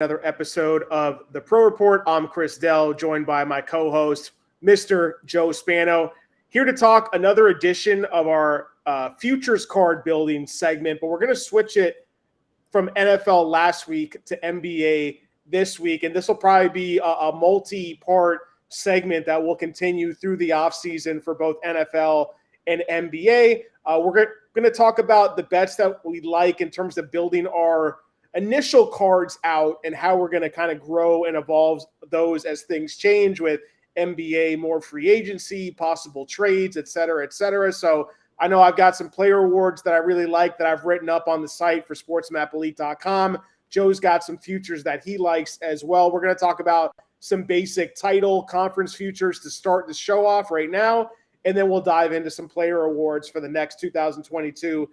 another episode of the Pro Report. I'm Chris Dell, joined by my co-host, Mr. Joe Spano, here to talk another edition of our futures card building segment, but we're going to switch it from NFL last week to NBA this week, and this will probably be a multi-part segment that will continue through the offseason for both NFL and NBA. We're going to talk about the bets that we like in terms of building our initial cards out and how we're going to kind of grow and evolve those as things change with NBA, more free agency, possible trades, et cetera, et cetera. So I know I've got some player awards that I really like that I've written up on the site for sportsmapelite.com. Joe's got some futures that he likes as well. We're going to talk about some basic title conference futures to start the show off right now, and then we'll dive into some player awards for the next 2022-23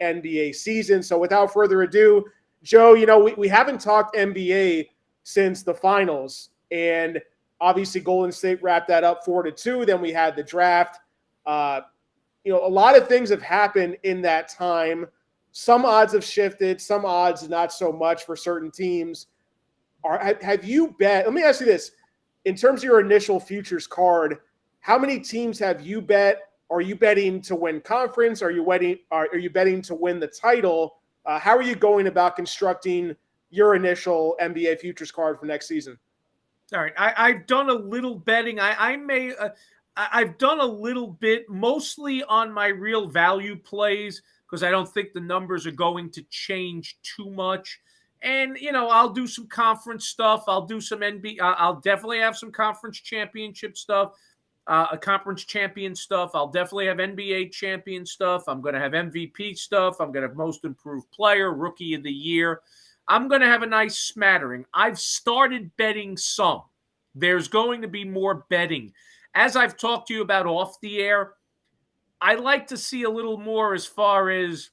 NBA season. So without further ado, Joe, we haven't talked NBA since the finals, and obviously Golden State wrapped that up 4-2. Then we had the draft. A lot of things have happened in that time. Some odds have shifted, some odds not so much for certain teams. Have you bet? Let me ask you this. In terms of your initial futures card, how many teams have you bet? Are you betting to win conference? Are you betting to win the title? How are you going about constructing your initial NBA futures card for next season? All right, I've done a little betting. I've done a little bit, mostly on my real value plays, because I don't think the numbers are going to change too much. And, I'll do some conference stuff. I'll do some NBA. I'll definitely have some conference championship stuff, conference champion stuff. I'll definitely have NBA champion stuff. I'm going to have MVP stuff. I'm going to have most improved player, rookie of the year. I'm going to have a nice smattering. I've started betting some. There's going to be more betting. As I've talked to you about off the air, I like to see a little more as far as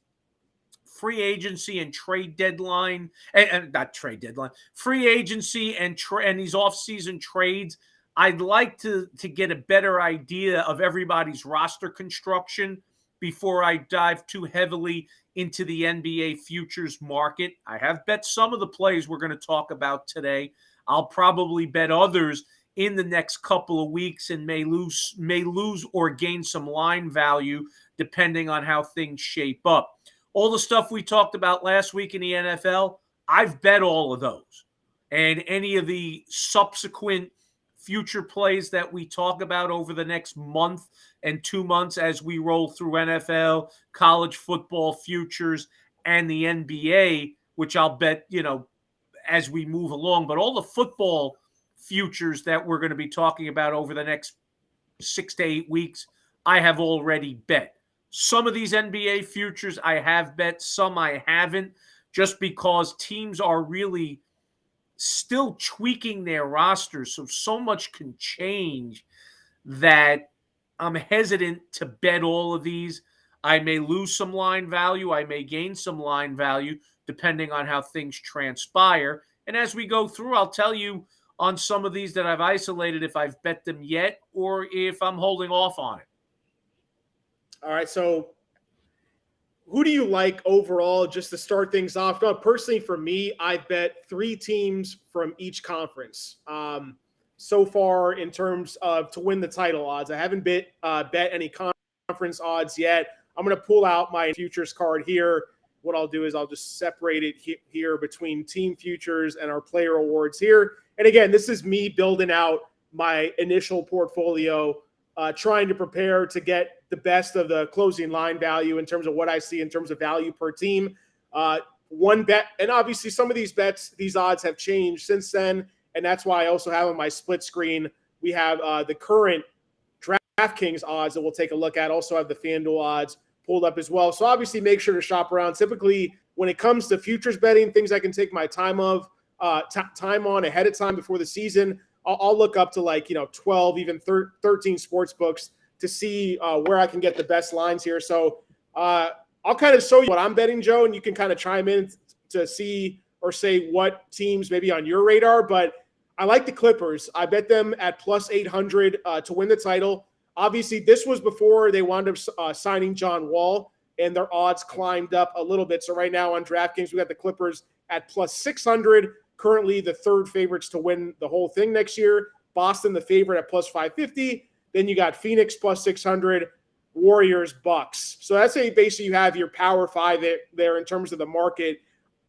free agency and trade deadline, and not trade deadline, free agency and these off-season trades. I'd like to get a better idea of everybody's roster construction before I dive too heavily into the NBA futures market. I have bet some of the plays we're going to talk about today. I'll probably bet others in the next couple of weeks and may lose or gain some line value depending on how things shape up. All the stuff we talked about last week in the NFL, I've bet all of those. And any of the subsequent future plays that we talk about over the next month and 2 months as we roll through NFL, college football futures, and the NBA, which I'll bet, as we move along. But all the football futures that we're going to be talking about over the next 6 to 8 weeks, I have already bet. Some of these NBA futures I have bet, some I haven't, just because teams are really still tweaking their rosters. So much can change that I'm hesitant to bet all of these. I may lose some line value. I may gain some line value depending on how things transpire. And as we go through, I'll tell you on some of these that I've isolated if I've bet them yet or if I'm holding off on it. All right, so who do you like overall, just to start things off? Personally, for me, I've bet 3 teams from each conference so far in terms of to win the title odds. I haven't bet any conference odds yet. I'm going to pull out my futures card here. What I'll do is I'll just separate it here between team futures and our player awards here. And again, this is me building out my initial portfolio, trying to prepare to get the best of the closing line value in terms of what I see in terms of value per team. One bet, and obviously some of these bets, these odds have changed since then, and that's why I also have on my split screen, we have the current DraftKings odds that we'll take a look at. Also have the FanDuel odds pulled up as well. So obviously make sure to shop around. Typically, when it comes to futures betting, things I can take my time on ahead of time before the season, I'll look up to 12, even 13 sports books to see where I can get the best lines here. So I'll kind of show you what I'm betting, Joe, and you can kind of chime in to see or say what teams maybe on your radar. But I like the Clippers. I bet them at plus 800 to win the title. Obviously, this was before they wound up signing John Wall, and their odds climbed up a little bit. So right now on DraftKings, we got the Clippers at plus 600, currently the third favorites to win the whole thing next year. Boston, the favorite at plus 550. Then you got Phoenix plus 600, Warriors, Bucks. So that's basically you have your power five there in terms of the market.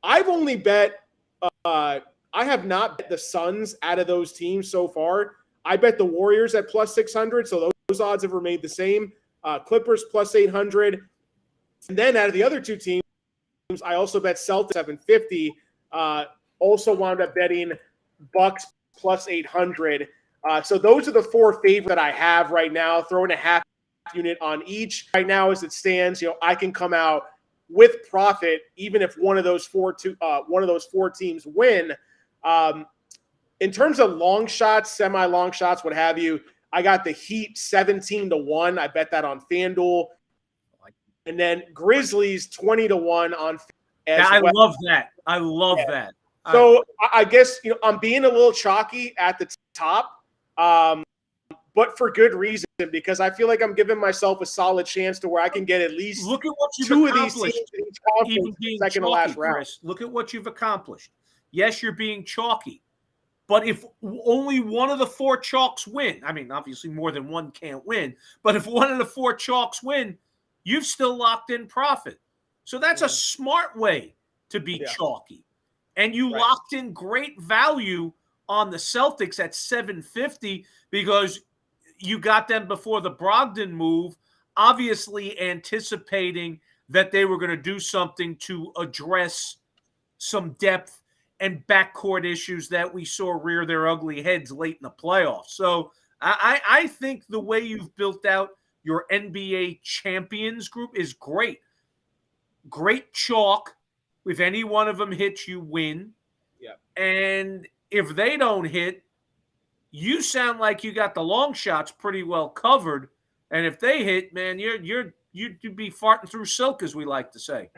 I've only bet, I have not bet the Suns out of those teams so far. I bet the Warriors at plus 600. So those odds have remained the same. Clippers plus 800. And then out of the other two teams, I also bet Celtics 750. Also wound up betting Bucks plus 800. So those are the four favorites that I have right now, throwing a half unit on each. Right now, as it stands, I can come out with profit even if one of those four teams win. In terms of long shots, semi-long shots, what have you, I got the Heat 17-1. I bet that on FanDuel. And then Grizzlies 20-1 on I love that. I love that. So I guess I'm being a little chalky at the top, but for good reason, because I feel like I'm giving myself a solid chance to where I can get at least look at what you've two accomplished. Of these teams in each conference second to last round. Chris, look at what you've accomplished. Yes, you're being chalky, but if only one of the four chalks win, I mean, obviously more than one can't win, but if one of the four chalks win, you've still locked in profit. So that's a smart way to be chalky. And you locked in great value on the Celtics at 750 because you got them before the Brogdon move, obviously anticipating that they were going to do something to address some depth and backcourt issues that we saw rear their ugly heads late in the playoffs. So I think the way you've built out your NBA champions group is great. Great chalk. If any one of them hits, you win. Yeah. And if they don't hit, you sound like you got the long shots pretty well covered. And if they hit, man, you'd be farting through silk, as we like to say.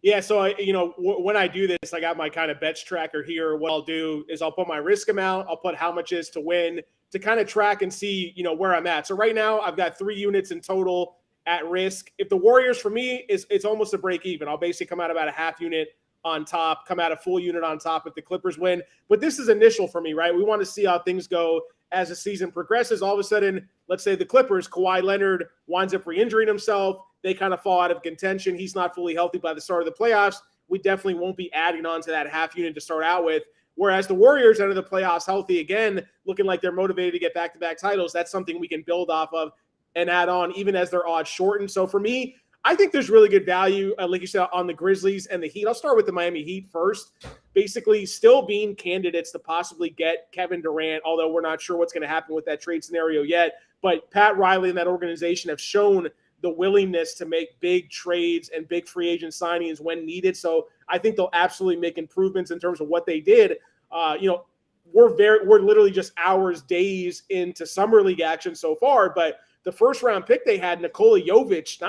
Yeah. So when I do this, I got my kind of bets tracker here. What I'll do is I'll put my risk amount. I'll put how much is to win to kind of track and see, where I'm at. So right now I've got 3 units in total at risk. If the Warriors, for me, it's almost a break even. I'll basically come out about a half unit on top, come out a full unit on top if the Clippers win. But this is initial for me, right? We want to see how things go as the season progresses. All of a sudden, let's say the Clippers, Kawhi Leonard winds up re-injuring himself. They kind of fall out of contention. He's not fully healthy by the start of the playoffs. We definitely won't be adding on to that half unit to start out with. Whereas the Warriors enter the playoffs healthy again, looking like they're motivated to get back-to-back titles. That's something we can build off of and add on even as their odds shorten. So for me, I think there's really good value, like you said, on the Grizzlies and the Heat. I'll start with the Miami Heat first. Basically, still being candidates to possibly get Kevin Durant, although we're not sure what's going to happen with that trade scenario yet. But Pat Riley and that organization have shown the willingness to make big trades and big free agent signings when needed. So I think they'll absolutely make improvements in terms of what they did. We're literally just hours, days into summer league action so far, but the first round pick they had, Nikola Jovic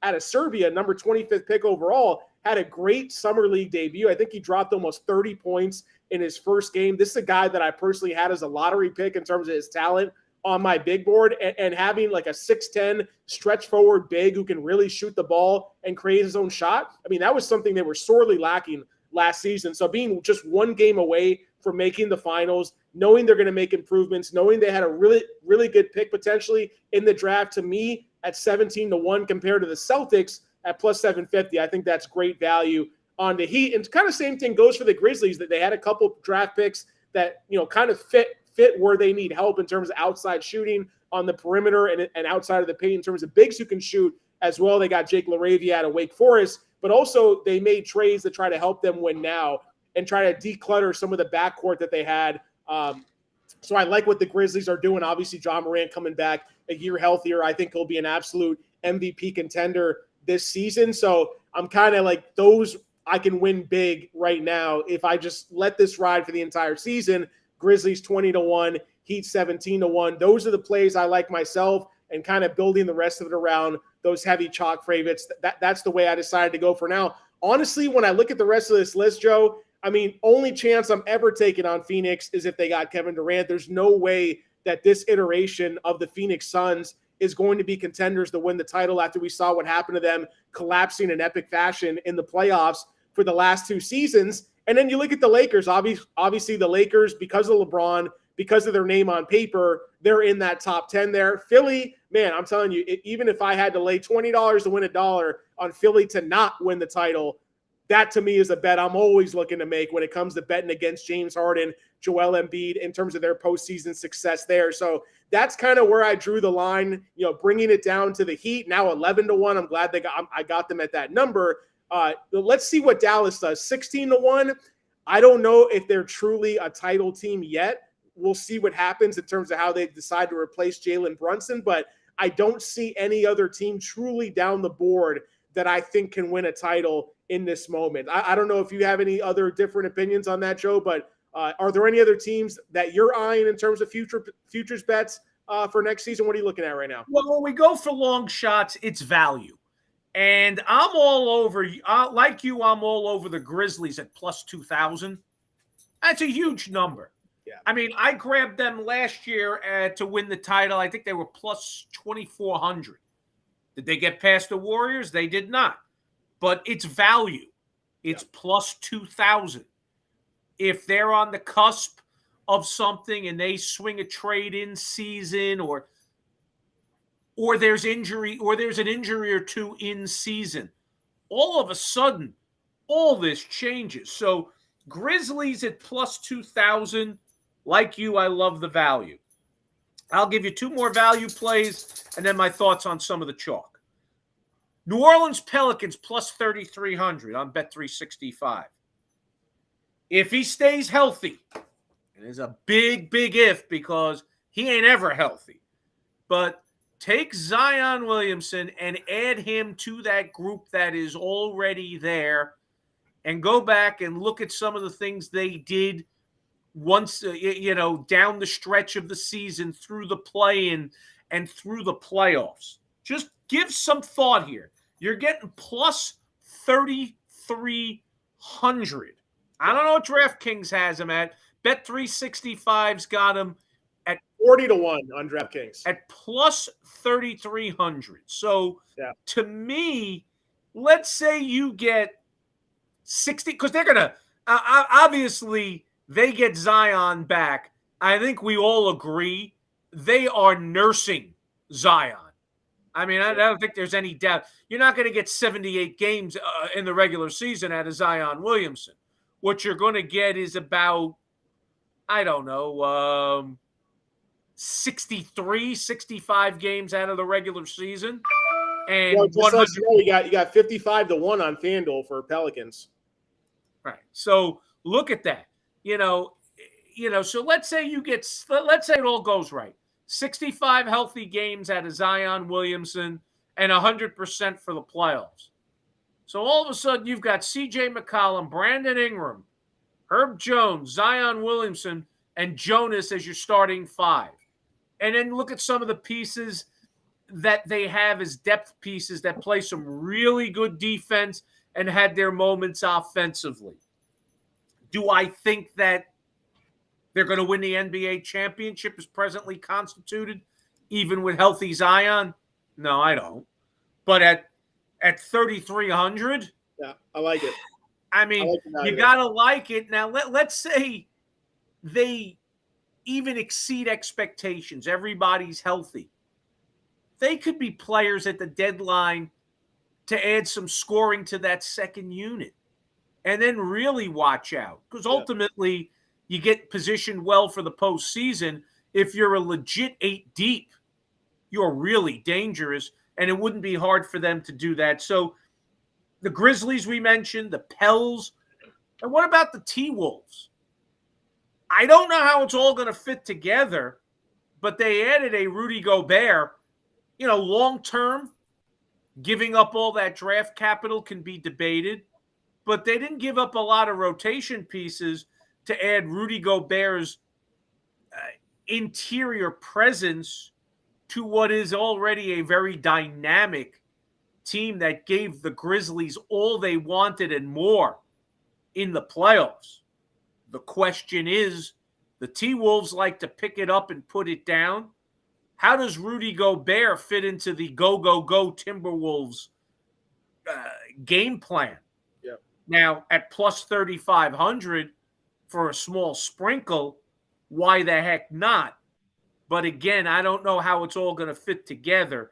out of Serbia, number 25th pick overall, had a great summer league debut. I think he dropped almost 30 points in his first game. This is a guy that I personally had as a lottery pick in terms of his talent on my big board, and having like a 6'10 stretch forward big who can really shoot the ball and create his own shot. I mean, that was something they were sorely lacking last season. So being just one game away from making the finals, knowing they're going to make improvements, knowing they had a really, really good pick potentially in the draft, to me at 17-1 compared to the Celtics at plus 750. I think that's great value on the Heat. And kind of same thing goes for the Grizzlies, that they had a couple draft picks that, kind of fit where they need help in terms of outside shooting on the perimeter and outside of the paint in terms of bigs who can shoot as well. They got Jake LaRavia out of Wake Forest, but also they made trades to try to help them win now and try to declutter some of the backcourt that they had. So I like what the Grizzlies are doing. Obviously, John Morant coming back a year healthier. I think he'll be an absolute MVP contender this season. So I'm kind of like, those I can win big right now if I just let this ride for the entire season. Grizzlies 20-1, Heat 17-1. Those are the plays I like myself, and kind of building the rest of it around those heavy chalk favorites. That's the way I decided to go for now. Honestly, when I look at the rest of this list, Joe, I mean, only chance I'm ever taking on Phoenix is if they got Kevin Durant. There's no way that this iteration of the Phoenix Suns is going to be contenders to win the title after we saw what happened to them collapsing in epic fashion in the playoffs. for the last 2 seasons. And then you look at the Lakers. Obviously, the Lakers, because of LeBron, because of their name on paper, they're in that top 10 there. Philly, man, I'm telling you, even if I had to lay $20 to win $1 on Philly to not win the title, that to me is a bet I'm always looking to make when it comes to betting against James Harden, Joel Embiid in terms of their postseason success there. So that's kind of where I drew the line, bringing it down to the Heat. Now 11-1. I'm glad I got them at that number. Let's see what Dallas does. 16-1. I don't know if they're truly a title team yet. We'll see what happens in terms of how they decide to replace Jalen Brunson, but I don't see any other team truly down the board that I think can win a title in this moment. I don't know if you have any other different opinions on that, Joe, but are there any other teams that you're eyeing in terms of futures bets for next season? What are you looking at right now? Well, when we go for long shots, it's value. And I'm all over, like you, I'm all over the Grizzlies at plus 2,000. That's a huge number. Yeah. I mean, I grabbed them last year to win the title. I think they were plus 2,400. Did they get past the Warriors? They did not. But it's value. It's plus 2,000. If they're on the cusp of something and they swing a trade in season, or there's injury, or there's an injury or two in season, all of a sudden, all this changes. So Grizzlies at plus 2,000. Like you, I love the value. I'll give you 2 more value plays and then my thoughts on some of the chalk. New Orleans Pelicans plus 3,300 on Bet365. If he stays healthy, and there's a big, big if because he ain't ever healthy, but take Zion Williamson and add him to that group that is already there and go back and look at some of the things they did once, down the stretch of the season, through the play-in and through the playoffs. Just give some thought here. You're getting plus 3,300. I don't know what DraftKings has him at. Bet365's got him at 40-1 on DraftKings. At plus 3,300. So to me, let's say you get 60, because they're going to, obviously, they get Zion back. I think we all agree they are nursing Zion. I mean, I don't think there's any doubt. You're not going to get 78 games in the regular season out of Zion Williamson. What you're going to get is about, 63, 65 games out of the regular season. And you got 55-1 on FanDuel for Pelicans. Right. So look at that. So let's say it all goes right. 65 healthy games out of Zion Williamson and 100% for the playoffs. So all of a sudden you've got C.J. McCollum, Brandon Ingram, Herb Jones, Zion Williamson, and Jonas as your starting 5. And then look at some of the pieces that they have as depth pieces that play some really good defense and had their moments offensively. Do I think that they're going to win the NBA championship as presently constituted, even with healthy Zion? No, I don't. But at 3,300? Yeah, I like it. I mean, you got to like it. Now, let's say they even exceed expectations. Everybody's healthy. They could be players at the deadline to add some scoring to that second unit. And then really watch out. Because ultimately, you get positioned well for the postseason. If you're a legit 8 deep, you're really dangerous. And it wouldn't be hard for them to do that. So the Grizzlies we mentioned, the Pels. And what about the T-Wolves? I don't know how it's all going to fit together, but they added a Rudy Gobert. Long-term, giving up all that draft capital can be debated, but they didn't give up a lot of rotation pieces to add Rudy Gobert's interior presence to what is already a very dynamic team that gave the Grizzlies all they wanted and more in the playoffs. The question is, the T-Wolves like to pick it up and put it down. How does Rudy Gobert fit into the go Timberwolves game plan? Yeah. Now, at plus 3,500 for a small sprinkle, why the heck not? But again, I don't know how it's all going to fit together.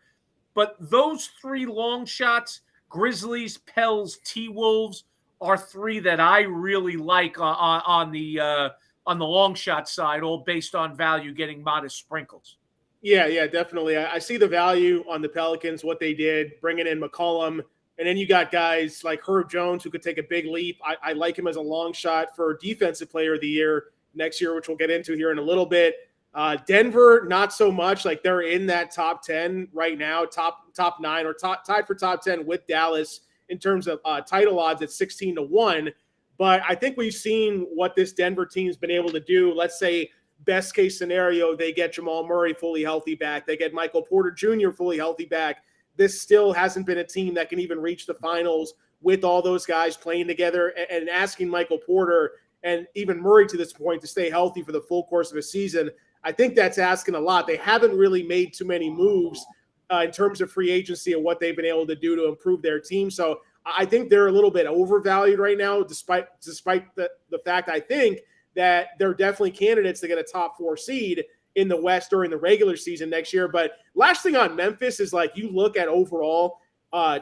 But those three long shots, Grizzlies, Pels, T-Wolves, are three that I really like on the long shot side, all based on value, getting modest sprinkles. Yeah, definitely. I see the value on the Pelicans, what they did, bringing in McCollum. And then you got guys like Herb Jones who could take a big leap. I like him as a long shot for Defensive Player of the Year next year, which we'll get into here in a little bit. Denver, not so much. Like they're in that top 10 right now, top 9 or tied for top 10 with Dallas in terms of title odds at 16-1. But I think we've seen what this Denver team's been able to do. Let's say best case scenario, they get Jamal Murray fully healthy back. They get Michael Porter Jr. fully healthy back. This still hasn't been a team that can even reach the finals with all those guys playing together, and asking Michael Porter and even Murray to this point to stay healthy for the full course of a season. I think that's asking a lot. They haven't really made too many moves in terms of free agency and what they've been able to do to improve their team. So I think they're a little bit overvalued right now, despite the fact I think that they're definitely candidates to get a top 4 seed in the West during the regular season next year. But last thing on Memphis is, like, you look at overall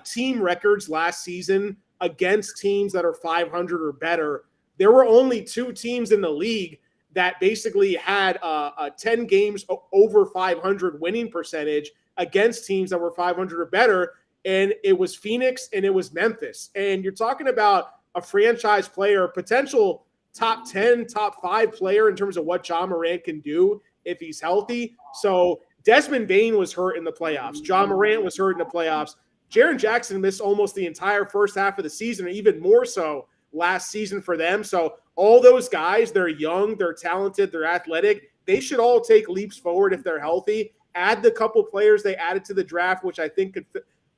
team records last season against teams that are 500 or better. There were only 2 teams in the league that basically had a 10 games over 500 winning percentage against teams that were 500 or better. And it was Phoenix and it was Memphis. And you're talking about a franchise player, potential top 10, top 5 player in terms of what Ja Morant can do if he's healthy. So Desmond Bane was hurt in the playoffs. Ja Morant was hurt in the playoffs. Jaren Jackson missed almost the entire first half of the season, or even more so last season for them. So all those guys, they're young, they're talented, they're athletic. They should all take leaps forward if they're healthy. Add the couple players they added to the draft, which I think could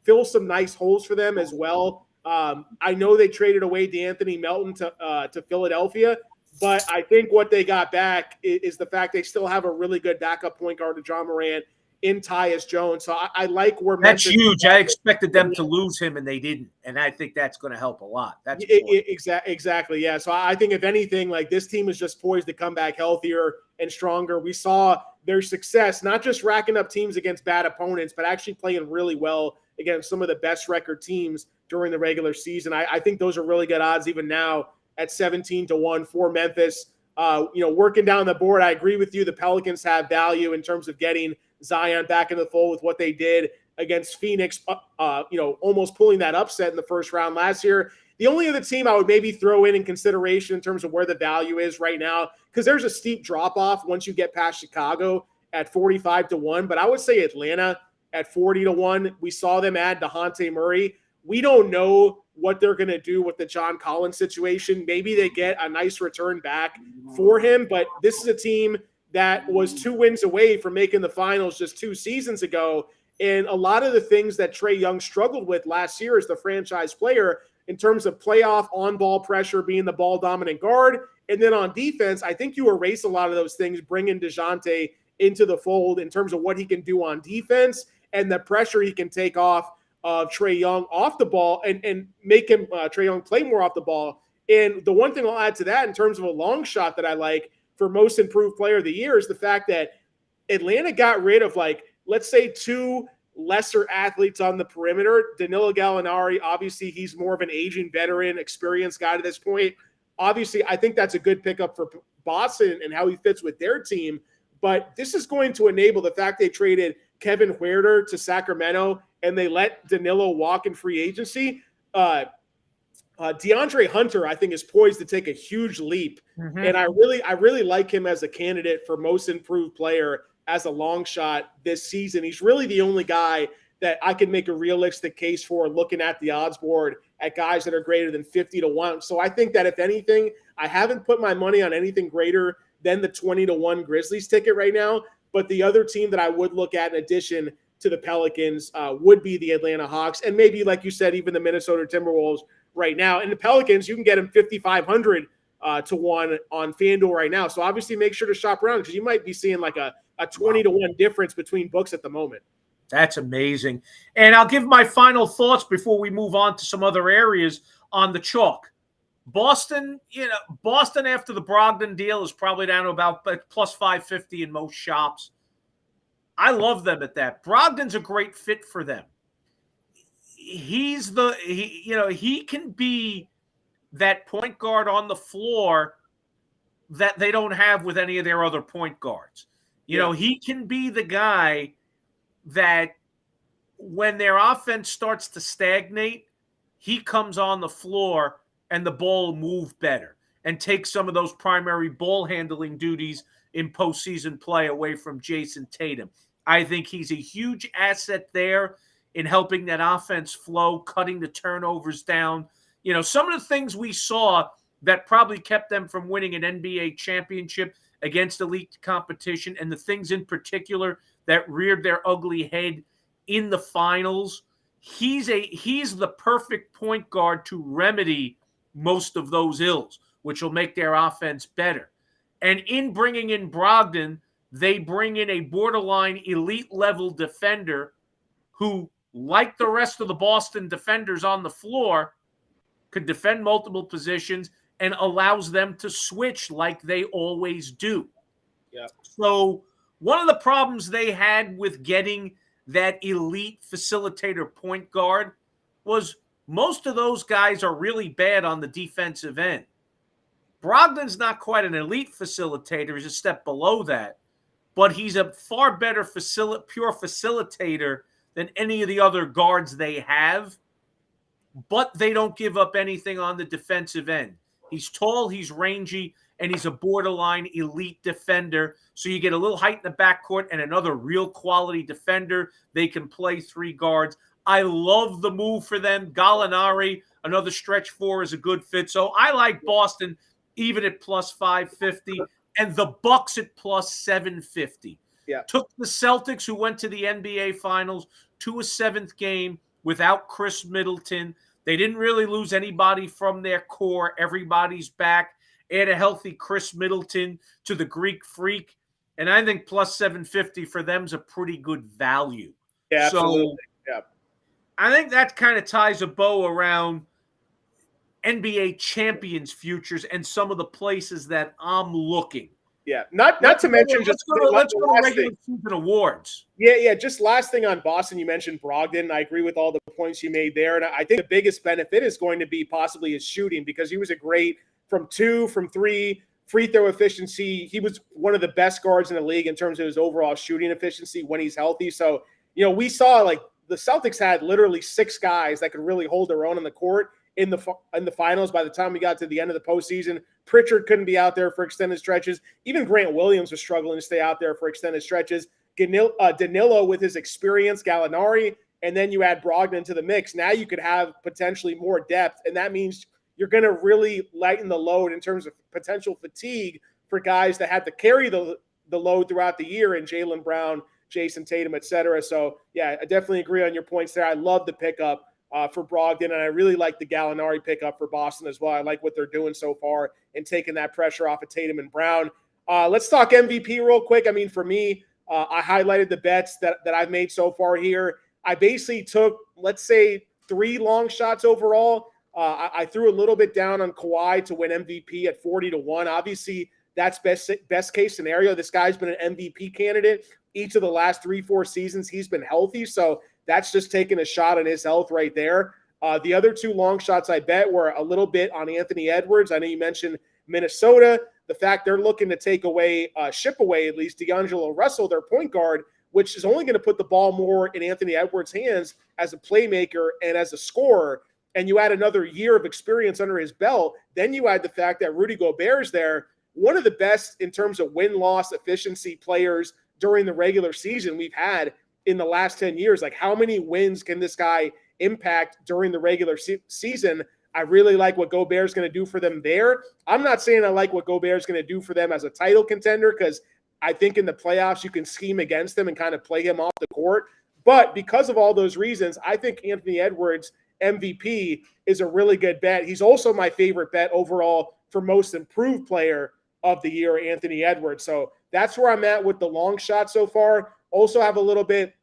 fill some nice holes for them as well. I know they traded away DeAnthony Melton to Philadelphia, but I think what they got back is the fact they still have a really good backup point guard to Ja Morant in Tyus Jones. So I like where that's Memphis huge. I expected them to lose him, and they didn't, and I think that's going to help a lot. That's exactly, yeah. So I think if anything, like, this team is just poised to come back healthier and stronger. We saw their success, not just racking up teams against bad opponents, but actually playing really well against some of the best record teams during the regular season. I think those are really good odds even now at 17-1 for Memphis. Working down the board, I agree with you. The Pelicans have value in terms of getting Zion back in the fold with what they did against Phoenix, almost pulling that upset in the first round last year. The only other team I would maybe throw in consideration in terms of where the value is right now, because there's a steep drop-off once you get past Chicago at 45-1, but I would say Atlanta at 40-1. We saw them add DeJounte Murray. We don't know what they're going to do with the John Collins situation. Maybe they get a nice return back for him, but this is a team that was 2 wins away from making the finals just 2 seasons ago. And a lot of the things that Trae Young struggled with last year as the franchise player in terms of playoff on-ball pressure, being the ball-dominant guard. And then on defense, I think you erase a lot of those things, bringing DeJounte into the fold in terms of what he can do on defense and the pressure he can take off of Trae Young off the ball and make him Trae Young play more off the ball. And the one thing I'll add to that in terms of a long shot that I like for most improved player of the year is the fact that Atlanta got rid of, like, let's say 2 lesser athletes on the perimeter. Danilo Gallinari, obviously he's more of an aging veteran, experienced guy to this point. Obviously, I think that's a good pickup for Boston and how he fits with their team. But this is going to enable the fact they traded Kevin Huerter to Sacramento and they let Danilo walk in free agency. DeAndre Hunter, I think, is poised to take a huge leap. Mm-hmm. And I really like him as a candidate for most improved player as a long shot this season. He's really the only guy that I can make a realistic case for looking at the odds board at guys that are greater than 50-1. So I think that if anything, I haven't put my money on anything greater than the 20-1 Grizzlies ticket right now. But the other team that I would look at in addition to the Pelicans would be the Atlanta Hawks. And maybe, like you said, even the Minnesota Timberwolves right now. And the Pelicans, you can get them 5,500 to 1 on FanDuel right now. So obviously make sure to shop around because you might be seeing like a 20-1 difference between books at the moment. That's amazing. And I'll give my final thoughts before we move on to some other areas on the chalk. Boston, Boston after the Brogdon deal is probably down to about plus 550 in most shops. I love them at that. Brogdon's a great fit for them. He can be that point guard on the floor that they don't have with any of their other point guards. He can be the guy that when their offense starts to stagnate, he comes on the floor and the ball will move better and take some of those primary ball handling duties in postseason play away from Jason Tatum. I think he's a huge asset there in helping that offense flow, cutting the turnovers down. Some of the things we saw that probably kept them from winning an NBA championship against elite competition, and the things in particular that reared their ugly head in the finals, he's the perfect point guard to remedy most of those ills, which will make their offense better. And in bringing in Brogdon, they bring in a borderline elite level defender who, like the rest of the Boston defenders on the floor, could defend multiple positions and allows them to switch like they always do. Yeah. So one of the problems they had with getting that elite facilitator point guard was most of those guys are really bad on the defensive end. Brogdon's not quite an elite facilitator. He's a step below that. But he's a far better pure facilitator than any of the other guards they have. But they don't give up anything on the defensive end. He's tall, he's rangy, and he's a borderline elite defender. So you get a little height in the backcourt and another real quality defender. They can play three guards. I love the move for them. Gallinari, another stretch four, is a good fit. So I like Boston even at plus 550 and the Bucks at plus 750. Yeah. Took the Celtics, who went to the NBA Finals, to a seventh game without Chris Middleton. They didn't really lose anybody from their core. Everybody's back. Add a healthy Chris Middleton to the Greek Freak. And I think plus 750 for them is a pretty good value. Yeah, absolutely. So, yeah. I think that kind of ties a bow around NBA champions futures and some of the places that I'm looking. Yeah, not to mention just let's go to regular season awards. Yeah. Just last thing on Boston, you mentioned Brogdon. I agree with all the points you made there, and I think the biggest benefit is going to be possibly his shooting, because he was a great from 2, from 3, free throw efficiency. He was one of the best guards in the league in terms of his overall shooting efficiency when he's healthy. So we saw like the Celtics had literally 6 guys that could really hold their own on the court in the finals. By the time we got to the end of the postseason, Pritchard couldn't be out there for extended stretches. Even Grant Williams was struggling to stay out there for extended stretches. Danilo with his experience, Gallinari, and then you add Brogdon to the mix. Now you could have potentially more depth, and that means you're going to really lighten the load in terms of potential fatigue for guys that had to carry the load throughout the year, in Jaylen Brown, Jason Tatum, et cetera. So, yeah, I definitely agree on your points there. I love the pickup for Brogdon, and I really like the Gallinari pickup for Boston as well. I like what they're doing so far and taking that pressure off of Tatum and Brown. Let's talk MVP real quick. I mean, for me, I highlighted the bets that I've made so far here. I basically took, let's say, 3 long shots overall. I threw a little bit down on Kawhi to win MVP at 40-1. Obviously, that's best case scenario. This guy's been an MVP candidate each of the last 3-4 seasons. He's been healthy, so that's just taking a shot on his health right there. The other 2 long shots I bet were a little bit on Anthony Edwards. I know you mentioned Minnesota. The fact they're looking to ship away at least D'Angelo Russell, their point guard, which is only going to put the ball more in Anthony Edwards' hands as a playmaker and as a scorer. And you add another year of experience under his belt. Then you add the fact that Rudy Gobert's there, one of the best in terms of win-loss efficiency players during the regular season we've had in the last 10 years. Like, how many wins can this guy impact during the regular season? I really like what Gobert's going to do for them there. I'm not saying I like what Gobert's going to do for them as a title contender, because I think in the playoffs you can scheme against him and kind of play him off the court. But because of all those reasons, I think Anthony Edwards MVP is a really good bet. He's also my favorite bet overall for most improved player of the year, Anthony Edwards. So that's where I'm at with the long shot so far. Also have a little bit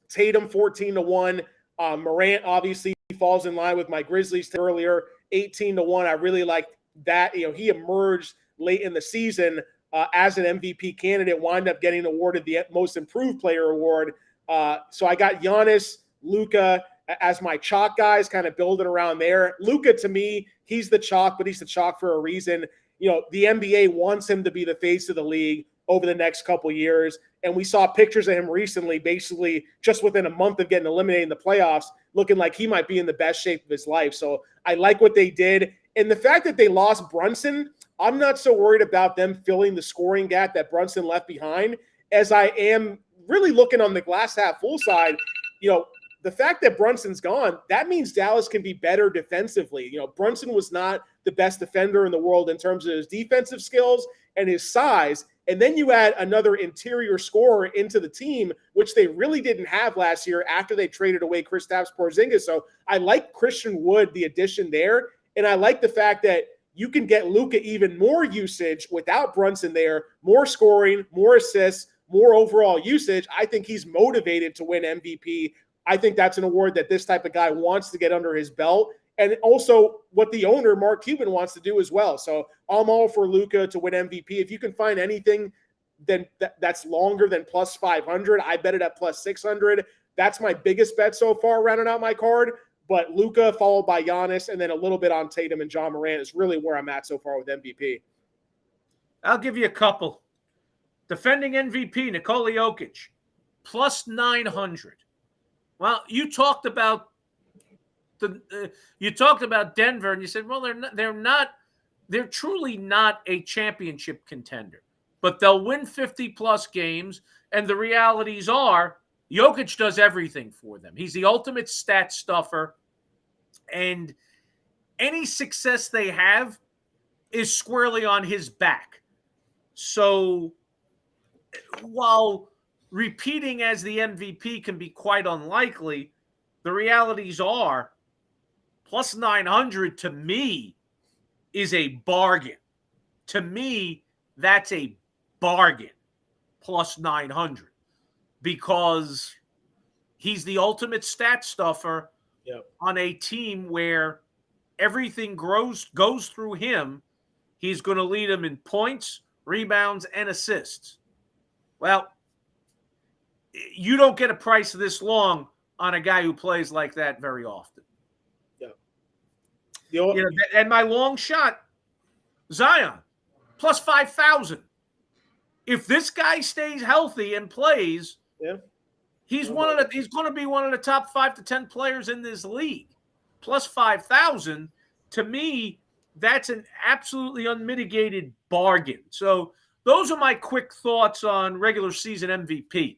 Tatum 14-1. Morant obviously falls in line with my Grizzlies earlier 18 to 1. I really liked that. He emerged late in the season as an MVP candidate, wind up getting awarded the Most Improved Player award. So I got Giannis, Luka as my chalk guys, kind of building around there. Luka, to me, he's the chalk, but he's the chalk for a reason. The NBA wants him to be the face of the league over the next couple years. And we saw pictures of him recently, basically just within a month of getting eliminated in the playoffs, looking like he might be in the best shape of his life. So I like what they did. And the fact that they lost Brunson, I'm not so worried about them filling the scoring gap that Brunson left behind as I am really looking on the glass half full side. The fact that Brunson's gone, that means Dallas can be better defensively. Brunson was not the best defender in the world in terms of his defensive skills and his size. And then you add another interior scorer into the team, which they really didn't have last year after they traded away Kristaps Porzingis. So I like Christian Wood, the addition there. And I like the fact that you can get Luka even more usage without Brunson there, more scoring, more assists, more overall usage. I think he's motivated to win MVP. I think that's an award that this type of guy wants to get under his belt, and also what the owner, Mark Cuban, wants to do as well. So I'm all for Luka to win MVP. If you can find anything then that's longer than plus 500, I bet it at plus 600. That's my biggest bet so far, rounding out my card. But Luka followed by Giannis, and then a little bit on Tatum and John Morant is really where I'm at so far with MVP. I'll give you a couple. Defending MVP, Nikola Jokic, plus 900. Well, you talked about Denver, and you said, well, they're truly not a championship contender, but they'll win 50-plus games, and the realities are Jokic does everything for them. He's the ultimate stat stuffer, and any success they have is squarely on his back. So while repeating as the MVP can be quite unlikely, the realities are plus 900 to me is a bargain. To me, that's a bargain, plus 900, because he's the ultimate stat stuffer on a team where everything goes through him. He's going to lead them in points, rebounds, and assists. Well, you don't get a price this long on a guy who plays like that very often. And my long shot, Zion, plus 5,000. If this guy stays healthy and plays, he's going to be one of the top 5 to 10 players in this league. Plus 5,000, to me, that's an absolutely unmitigated bargain. So those are my quick thoughts on regular season MVP.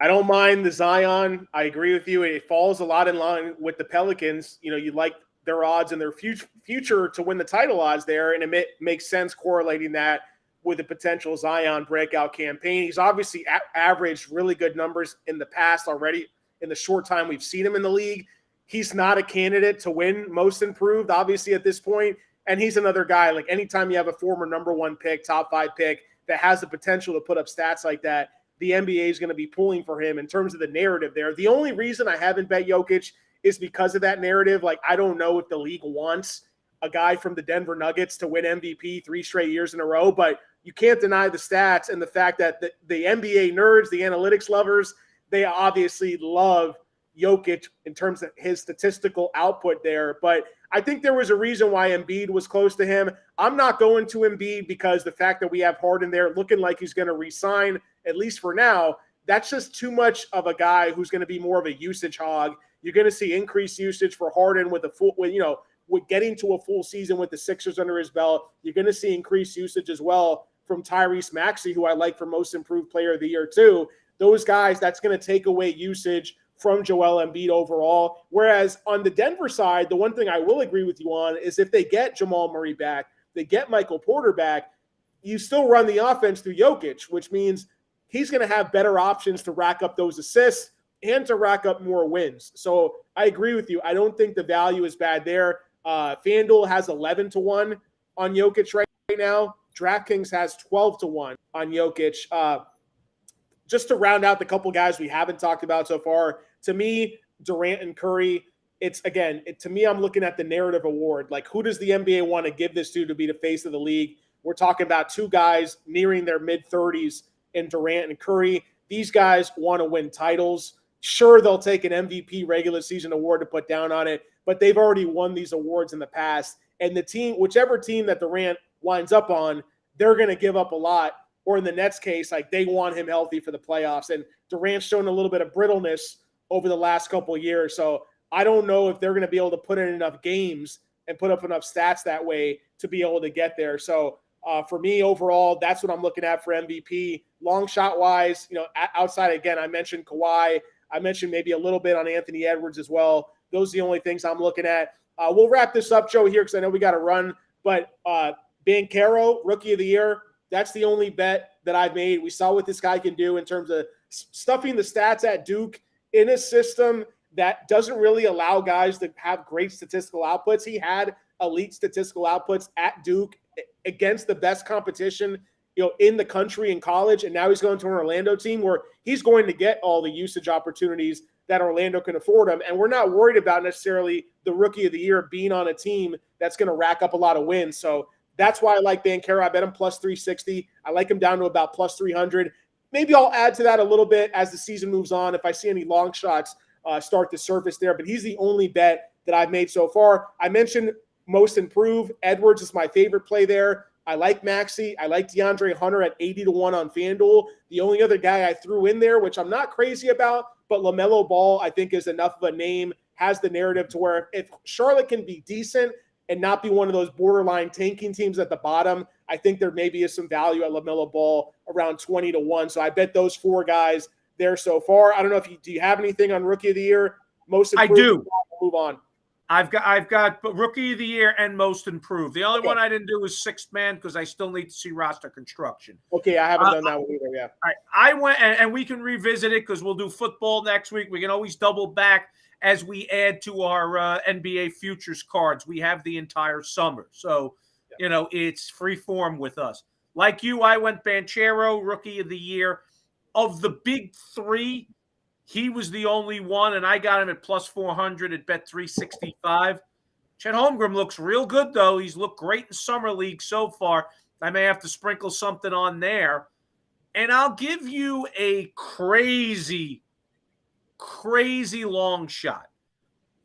I don't mind the Zion. I agree with you. It falls a lot in line with the Pelicans. You like their odds and their future to win the title odds there, and it makes sense correlating that with a potential Zion breakout campaign. He's obviously averaged really good numbers in the past already in the short time we've seen him in the league. He's not a candidate to win Most Improved, obviously, at this point, and he's another guy. Like, anytime you have a former number 1 pick, top 5 pick that has the potential to put up stats like that, the NBA is going to be pulling for him in terms of the narrative there. The only reason I haven't bet Jokic is because of that narrative. Like, I don't know if the league wants a guy from the Denver Nuggets to win MVP 3 straight years in a row, but you can't deny the stats and the fact that the NBA nerds, the analytics lovers, they obviously love Jokic in terms of his statistical output there. But I think there was a reason why Embiid was close to him. I'm not going to Embiid because the fact that we have Harden there looking like he's going to re-sign, at least for now, that's just too much of a guy who's going to be more of a usage hog. You're going to see increased usage for Harden with getting to a full season with the Sixers under his belt. You're going to see increased usage as well from Tyrese Maxey, who I like for Most Improved Player of the Year too. Those guys, that's going to take away usage from Joel Embiid overall. Whereas on the Denver side, the one thing I will agree with you on is if they get Jamal Murray back, they get Michael Porter back, you still run the offense through Jokic, which means he's going to have better options to rack up those assists and to rack up more wins. So I agree with you. I don't think the value is bad there. FanDuel has 11 to 1 on Jokic right now. DraftKings has 12 to 1 on Jokic. Just to round out the couple guys we haven't talked about so far, to me, Durant and Curry, it's again, to me, I'm looking at the narrative award. Like, who does the NBA want to give this to be the face of the league? We're talking about two guys nearing their mid-30s in Durant and Curry. These guys want to win titles. Sure, they'll take an MVP regular season award to put down on it, but they've already won these awards in the past. And the team, whichever team that Durant winds up on, they're going to give up a lot. Or in the Nets case, like, they want him healthy for the playoffs. And Durant's shown a little bit of brittleness over the last couple of years. So I don't know if they're going to be able to put in enough games and put up enough stats that way to be able to get there. So for me, overall, that's what I'm looking at for MVP. Long shot wise, outside, again, I mentioned Kawhi. I mentioned maybe a little bit on Anthony Edwards as well. Those are the only things I'm looking at. We'll wrap this up, Joe, here, because I know we got to run. But Banchero, Rookie of the Year, that's the only bet that I've made. We saw what this guy can do in terms of stuffing the stats at Duke in a system that doesn't really allow guys to have great statistical outputs. He had elite statistical outputs at Duke against the best competition, in the country in college. And now he's going to an Orlando team where he's going to get all the usage opportunities that Orlando can afford him. And we're not worried about necessarily the Rookie of the Year being on a team that's going to rack up a lot of wins. So that's why I like Banchero. I bet him plus 360. I like him down to about plus 300. Maybe I'll add to that a little bit as the season moves on if I see any long shots start to surface there. But he's the only bet that I've made so far. I mentioned most improved. Edwards is my favorite play there. I like Maxey. I like DeAndre Hunter at 80-1 on FanDuel. The only other guy I threw in there, which I'm not crazy about, but LaMelo Ball, I think, is enough of a name, has the narrative to where if Charlotte can be decent and not be one of those borderline tanking teams at the bottom, I think there maybe is some value at LaMelo Ball around 20-1. So I bet those four guys there so far. I don't know if do you have anything on Rookie of the Year? Most improved? I do. Move on. I've got Rookie of the Year and Most Improved. The only one I didn't do was Sixth Man because I still need to see roster construction. Okay, I haven't done that one either. Yeah. All right, I went and we can revisit it because we'll do football next week. We can always double back as we add to our NBA futures cards. We have the entire summer, so it's free form with us. Like you, I went Banchero, Rookie of the Year. Of the big three, he was the only one, and I got him at plus 400 at bet 365. Chet Holmgren looks real good, though. He's looked great in Summer League so far. I may have to sprinkle something on there. And I'll give you a crazy long shot.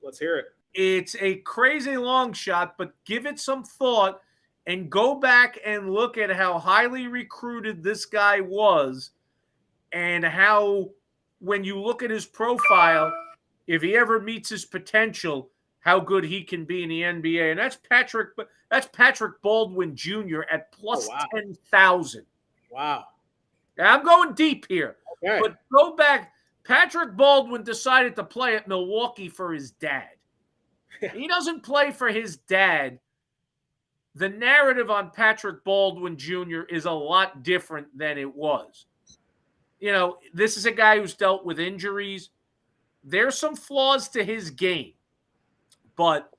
Let's hear it. It's a crazy long shot, but give it some thought and go back and look at how highly recruited this guy was and how, when you look at his profile, if he ever meets his potential, how good he can be in the NBA. And that's Patrick Baldwin Jr. at plus 10,000. Wow. Now, I'm going deep here. Okay. But go back. Patrick Baldwin decided to play at Milwaukee for his dad. He doesn't play for his dad. The narrative on Patrick Baldwin Jr. is a lot different than it was. This is a guy who's dealt with injuries. There's some flaws to his game, but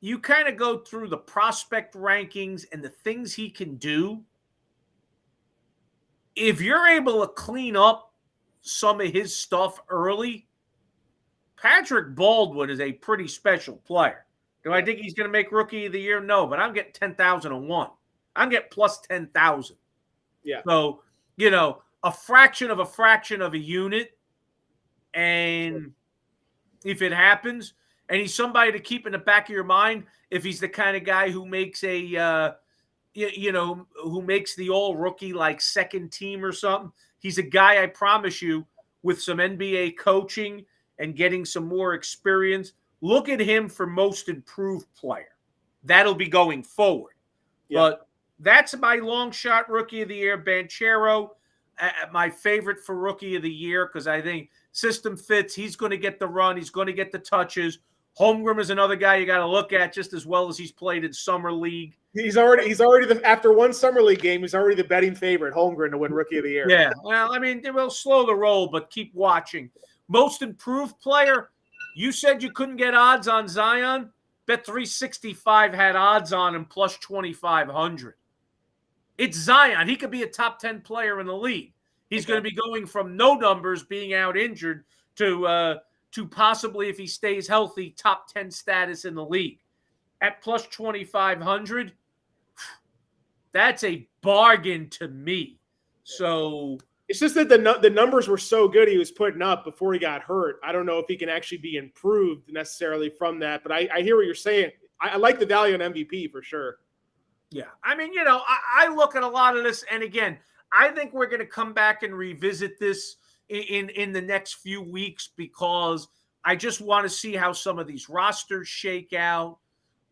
you kind of go through the prospect rankings and the things he can do. If you're able to clean up some of his stuff early, Patrick Baldwin is a pretty special player. Do I think he's going to make Rookie of the Year? No, but I'm getting 10,001. I'm getting plus 10,000. Yeah. So, a fraction of a unit. And if it happens, and he's somebody to keep in the back of your mind, if he's the kind of guy who makes who makes the all rookie like second team or something, he's a guy, I promise you, with some NBA coaching and getting some more experience. Look at him for Most Improved Player. That'll be going forward. Yeah. But that's my long shot Rookie of the Year, Banchero. My favorite for Rookie of the Year because I think system fits. He's going to get the run. He's going to get the touches. Holmgren is another guy you got to look at just as well as he's played in Summer League. He's already after one Summer League game, he's already the betting favorite, Holmgren, to win Rookie of the Year. Yeah, well, I mean, they will slow the roll, but keep watching. Most Improved Player, you said you couldn't get odds on Zion. Bet 365 had odds on him plus 2,500. It's Zion. He could be a top 10 player in the league. He's going to be going from no numbers being out injured to to possibly, if he stays healthy, top 10 status in the league. At plus 2,500, that's a bargain to me. So it's just that the numbers were so good he was putting up before he got hurt. I don't know if he can actually be improved necessarily from that, but I hear what you're saying. I like the value on MVP for sure. Yeah. I mean, I look at a lot of this, and again, I think we're going to come back and revisit this in the next few weeks because I just want to see how some of these rosters shake out.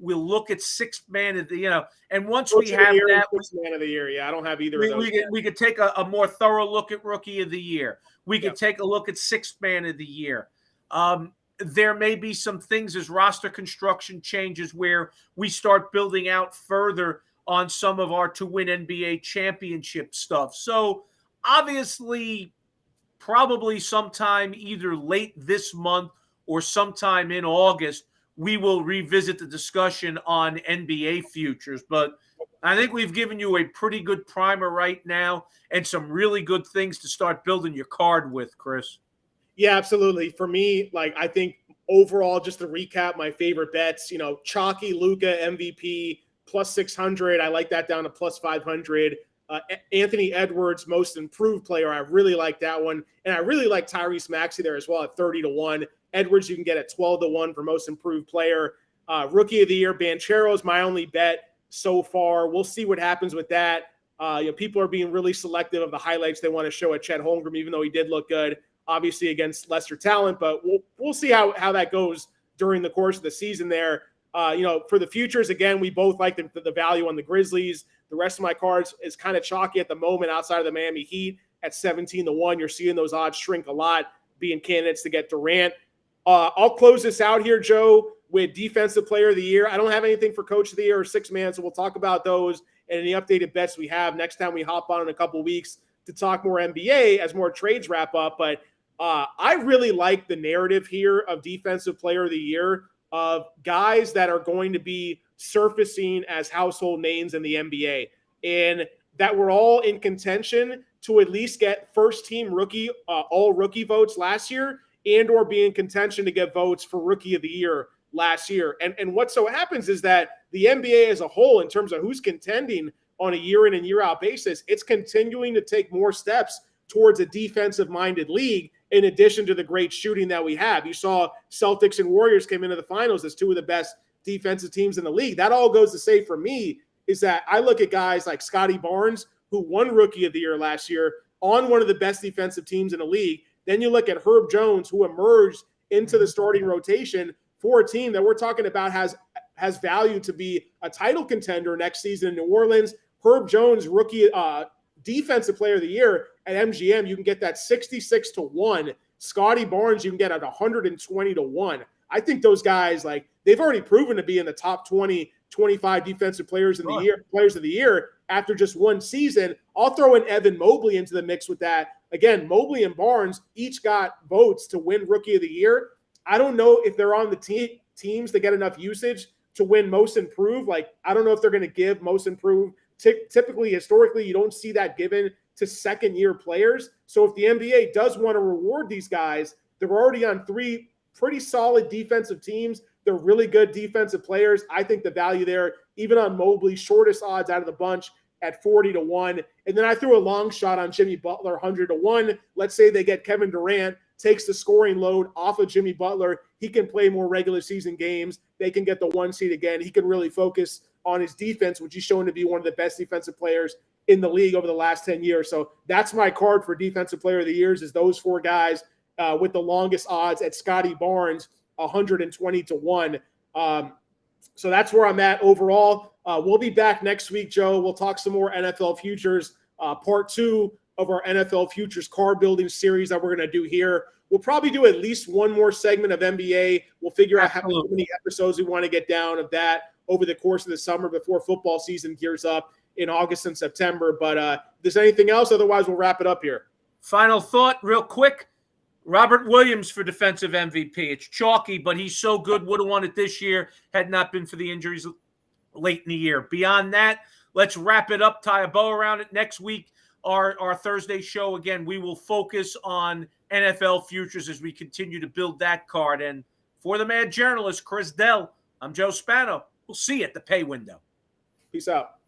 We'll look at sixth man of the, and once we have that, sixth man of the year. Yeah, I don't have either of those. We could take a more thorough look at rookie of the year. We could take a look at sixth man of the year. There may be some things as roster construction changes where we start building out further on some of our to win NBA championship stuff. So obviously, probably sometime either late this month or sometime in August, we will revisit the discussion on NBA futures. But I think we've given you a pretty good primer right now and some really good things to start building your card with, Chris. Yeah, absolutely. For me, I think overall, just to recap my favorite bets, chalky Luka MVP plus 600. I like that down to plus 500. Anthony Edwards, most improved player. I really like that one. And I really like Tyrese Maxey there as well at 30-1. Edwards, you can get at 12-1 for most improved player. Rookie of the year, Banchero is my only bet so far. We'll see what happens with that. People are being really selective of the highlights they want to show at Chet Holmgren, even though he did look good, obviously against lesser talent. But we'll see how that goes during the course of the season there. For the futures, again, we both like the value on the Grizzlies. The rest of my cards is kind of chalky at the moment outside of the Miami Heat at 17-1. You're seeing those odds shrink a lot, being candidates to get Durant. I'll close this out here, Joe, with Defensive Player of the Year. I don't have anything for Coach of the Year or Sixth Man, so we'll talk about those and any updated bets we have next time we hop on in a couple weeks to talk more NBA as more trades wrap up. But I really like the narrative here of Defensive Player of the Year of guys that are going to be surfacing as household names in the NBA and that we're all in contention to at least get first-team rookie, all rookie votes last year and or be in contention to get votes for Rookie of the Year last year. And what so happens is that the NBA as a whole, in terms of who's contending on a year in and year out basis, it's continuing to take more steps towards a defensive-minded league in addition to the great shooting that we have. You saw Celtics and Warriors came into the finals as two of the best defensive teams in the league. That all goes to say for me is that I look at guys like Scotty Barnes, who won Rookie of the Year last year on one of the best defensive teams in the league. Then you look at Herb Jones, who emerged into the starting rotation for a team that we're talking about has value to be a title contender next season in New Orleans. Herb Jones, rookie Defensive Player of the Year at MGM, you can get that 66-1. Scotty Barnes, you can get at 120-1. I think those guys, they've already proven to be in the top 20, 25 defensive players of the year after just one season. I'll throw in Evan Mobley into the mix with that. Again, Mobley and Barnes each got votes to win Rookie of the Year. I don't know if they're on the teams to get enough usage to win Most Improved. I don't know if they're going to give Most Improved. Typically, historically, you don't see that given to second-year players. So if the NBA does want to reward these guys, they're already on three pretty solid defensive teams. They're really good defensive players. I think the value there, even on Mobley, shortest odds out of the bunch at 40-1. And then I threw a long shot on Jimmy Butler, 100-1. Let's say they get Kevin Durant, takes the scoring load off of Jimmy Butler. He can play more regular season games. They can get the 1 seed again. He can really focus on his defense, which he's shown to be one of the best defensive players in the league over the last 10 years. So that's my card for Defensive Player of the Years is those four guys with the longest odds at Scotty Barnes, 120-1. So that's where I'm at overall. We'll be back next week, Joe. We'll talk some more NFL futures, part 2 of our NFL futures card building series that we're going to do here. We'll probably do at least one more segment of NBA. We'll figure out how many episodes we want to get down of that over the course of the summer before football season gears up in August and September. But if there's anything else, otherwise we'll wrap it up here. Final thought real quick. Robert Williams for defensive MVP. It's chalky, but he's so good. Would have won it this year had not been for the injuries late in the year. Beyond that, let's wrap it up, tie a bow around it. Next week, our Thursday show, again, we will focus on NFL futures as we continue to build that card. And for the mad journalist, Chris Dell, I'm Joe Spano. We'll see you at the pay window. Peace out.